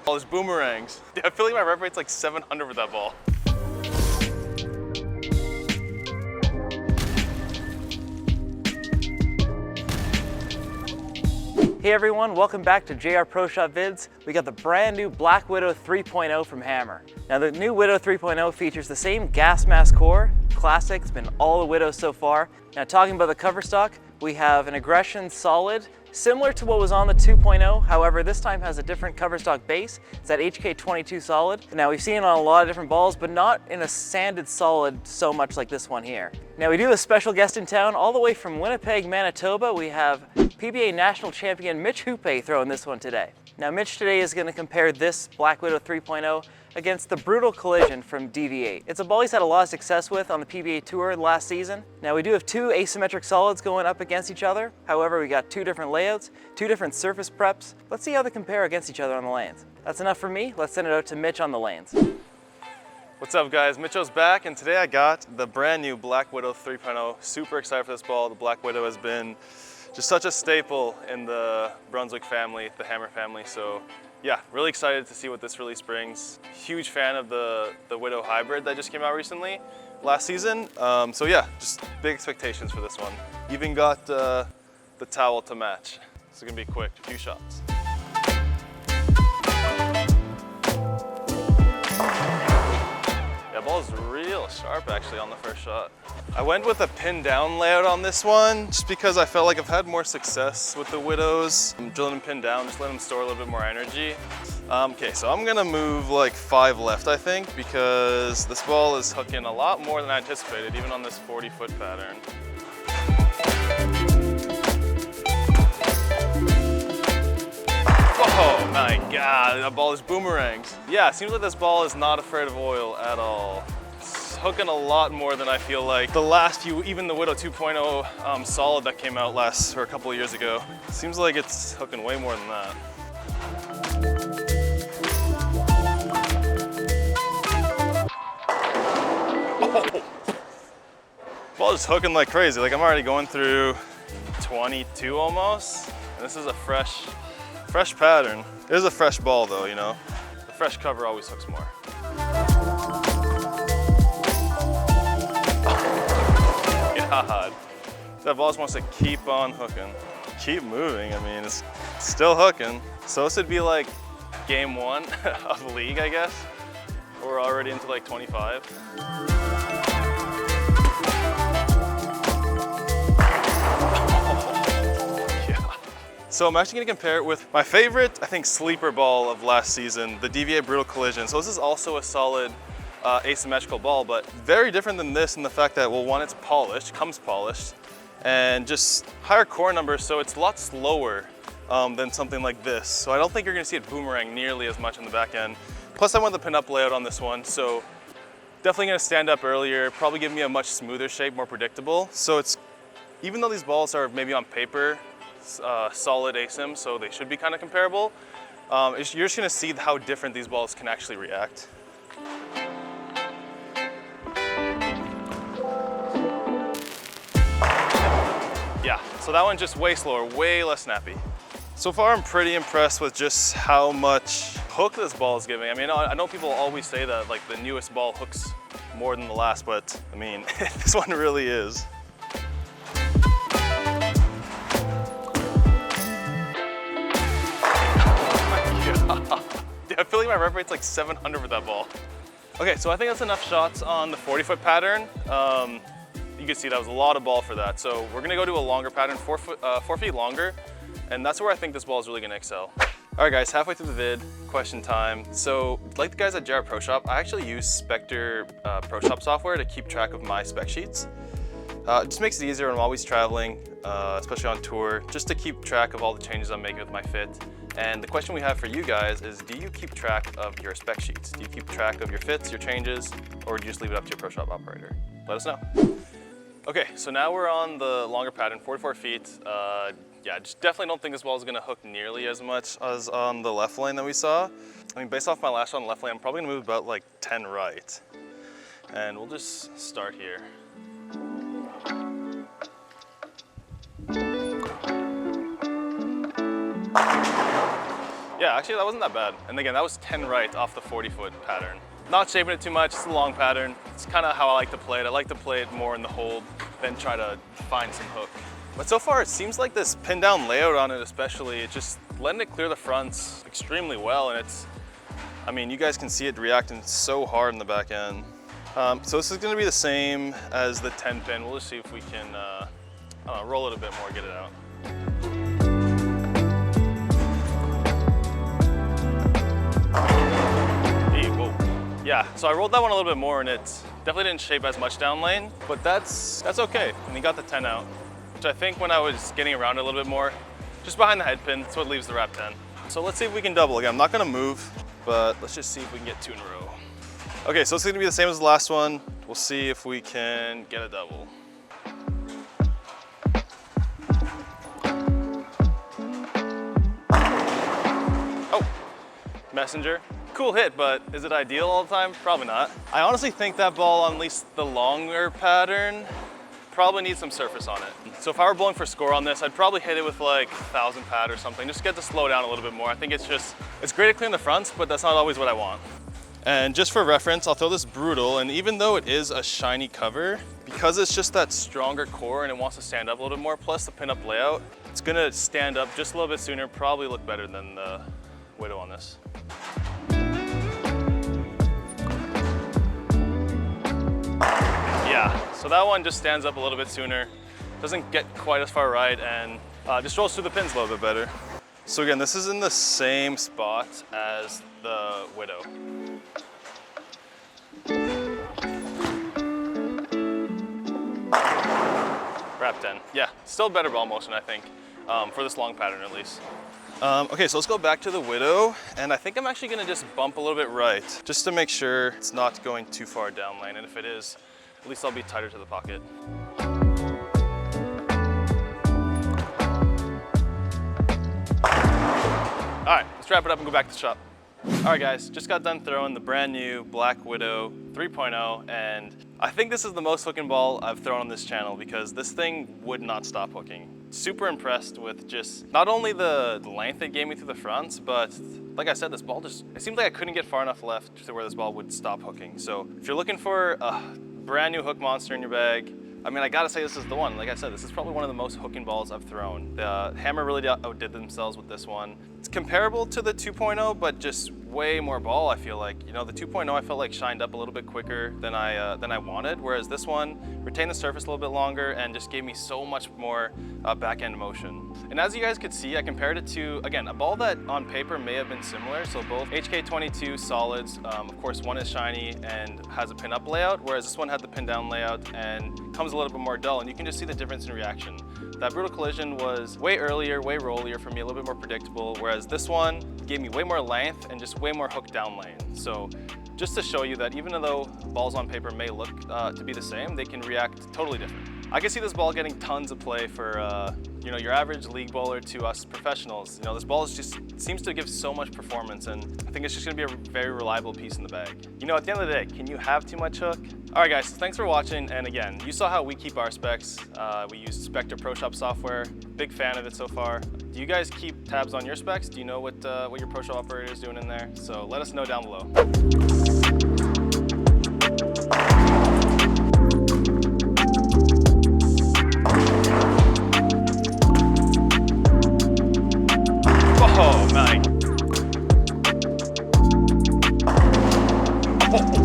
All those boomerangs. I feel like my rep rate's like 700 with that ball. Hey everyone, welcome back to JR Pro Shot Vids. We got the brand new Black Widow 3.0 from Hammer. Now the new Widow 3.0 features the same gas mask core, classic, it's been all the Widows so far. Now talking about the cover stock, we have an aggression solid, similar to what was on the 2.0, however this time has a different cover stock base. It's that HK22 solid. Now we've seen it on a lot of different balls, but not in a sanded solid so much like this one here. Now we do have a special guest in town, all the way from Winnipeg, Manitoba. We have PBA National Champion Mitch Hupé throwing this one today. Now Mitch today is going to compare this Black Widow 3.0 against the Brutal Collision from DV8. It's a ball he's had a lot of success with on the PBA Tour last season. Now we do have two asymmetric solids going up against each other. However, we got two different layouts, two different surface preps. Let's see how they compare against each other on the lanes. That's enough for me. Let's send it out to Mitch on the lanes. What's up guys, Mitcho's back, and today I got the brand new Black Widow 3.0. Super excited for this ball. The Black Widow has been just such a staple in the Brunswick family, the Hammer family. So yeah, really excited to see what this release brings. Huge fan of the Widow Hybrid that just came out recently, last season. So yeah, just big expectations for this one. Even got the towel to match. This is gonna be quick, a few shots. That ball is real sharp actually on the first shot. I went with a pin down layout on this one just because I felt like I've had more success with the Widows. I'm drilling them pin down, just let them store a little bit more energy. Okay, so I'm gonna move like 5 left I think, because this ball is hooking a lot more than I anticipated, even on this 40-foot pattern. Oh my god, that ball is boomerangs. Yeah, it seems like this ball is not afraid of oil at all. It's hooking a lot more than I feel like the last few, even the Widow 2.0 solid that came out a couple of years ago. Seems like it's hooking way more than that. Oh. Ball is hooking like crazy. Like I'm already going through 22 almost. And this is a fresh pattern. It is a fresh ball though, you know. The fresh cover always hooks more. God. That ball just wants to keep on hooking. Keep moving, I mean, it's still hooking. So this would be like game 1 of league, I guess. We're already into like 25. So I'm actually gonna compare it with my favorite, I think, sleeper ball of last season, the DV8 Brutal Collision. So this is also a solid asymmetrical ball, but very different than this in the fact that, well, one, it's polished, comes polished, and just higher core numbers, so it's a lot slower than something like this. So I don't think you're gonna see it boomerang nearly as much in the back end. Plus I went the pin-up layout on this one, so definitely gonna stand up earlier, probably give me a much smoother shape, more predictable. So it's, even though these balls are maybe on paper, solid asim, so they should be kind of comparable. You're just gonna see how different these balls can actually react. Yeah, so that one's just way slower, way less snappy. So far I'm pretty impressed with just how much hook this ball is giving. I mean, I know people always say that like the newest ball hooks more than the last, but I mean, this one really is. I feel like my rep rate's like 700 with that ball. Okay, so I think that's enough shots on the 40-foot pattern. You can see that was a lot of ball for that. So we're gonna go to a longer pattern, 4 feet longer, and that's where I think this ball is really gonna excel. All right guys, halfway through the vid, question time. So like the guys at JR Pro Shop, I actually use Spectre Pro Shop software to keep track of my spec sheets. It just makes it easier when I'm always traveling, especially on tour, just to keep track of all the changes I'm making with my fit. And the question we have for you guys is, do you keep track of your spec sheets? Do you keep track of your fits, your changes, or do you just leave it up to your Pro Shop operator? Let us know. Okay, so now we're on the longer pattern, 44 feet. Yeah, just definitely don't think this ball is gonna hook nearly as much as on the left lane that we saw. I mean, based off my last shot on the left lane, I'm probably gonna move about like 10 right. And we'll just start here. Yeah, actually that wasn't that bad. And again, that was 10 right off the 40-foot pattern. Not shaping it too much, it's a long pattern. It's kind of how I like to play it. I like to play it more in the hold than try to find some hook. But so far it seems like this pin down layout on it especially, it's just letting it clear the fronts extremely well, and it's, I mean, you guys can see it reacting so hard in the back end. So this is gonna be the same as the 10 pin. We'll just see if we can I don't know, roll it a bit more, get it out. Yeah, so I rolled that one a little bit more and it definitely didn't shape as much down lane, but that's okay. And he got the 10 out, which I think when I was getting around it a little bit more, just behind the head pin, that's what leaves the wrap 10. So let's see if we can double. Again, I'm not gonna move, but let's just see if we can get 2 in a row. Okay, so it's gonna be the same as the last one. We'll see if we can get a double. Oh, messenger. Cool hit, but is it ideal all the time? Probably not. I honestly think that ball, on at least the longer pattern, probably needs some surface on it. So if I were bowling for score on this, I'd probably hit it with like 1,000 pad or something, just get to slow down a little bit more. I think it's great at clearing the fronts, but that's not always what I want. And just for reference, I'll throw this brutal, and even though it is a shiny cover, because it's just that stronger core and it wants to stand up a little bit more, plus the pin-up layout, it's gonna stand up just a little bit sooner, probably look better than the Widow on this. Yeah, so that one just stands up a little bit sooner, doesn't get quite as far right, and just rolls through the pins a little bit better. So again, this is in the same spot as the Widow. Wrap 10. Yeah, still better ball motion, I think, for this long pattern at least. Okay, so let's go back to the Widow, and I think I'm actually gonna just bump a little bit right, just to make sure it's not going too far down lane, and if it is, at least I'll be tighter to the pocket. All right, let's wrap it up and go back to the shop. All right guys, just got done throwing the brand new Black Widow 3.0, and I think this is the most hooking ball I've thrown on this channel because this thing would not stop hooking. Super impressed with just not only the length it gave me through the fronts, but like I said, this ball just, it seemed like I couldn't get far enough left to where this ball would stop hooking. So if you're looking for a brand new hook monster in your bag, I mean, I gotta say this is the one. Like I said, this is probably one of the most hooking balls I've thrown. The Hammer really outdid themselves with this one. It's comparable to the 2.0, but just way more ball, I feel like. You know, the 2.0 I felt like shined up a little bit quicker than I wanted, whereas this one retained the surface a little bit longer and just gave me so much more back end motion. And as you guys could see, I compared it to, again, a ball that on paper may have been similar. So both HK22 solids, of course one is shiny and has a pin up layout, whereas this one had the pin down layout and comes a little bit more dull, and you can just see the difference in reaction. That Brutal Collision was way earlier, way rollier for me, a little bit more predictable, whereas this one gave me way more length and just way more hook down lane. So just to show you that even though balls on paper may look to be the same, they can react totally different. I can see this ball getting tons of play for you know, your average league bowler to us professionals. You know, this ball is just seems to give so much performance, and I think it's just gonna be a very reliable piece in the bag. You know, at the end of the day, can you have too much hook? All right guys, so thanks for watching, and again, you saw how we keep our specs. We use Spectre Pro Shop software. Big fan of it so far. Do you guys keep tabs on your specs? Do you know what your Pro Shop operator is doing in there? So let us know down below. Oh, man. Oh.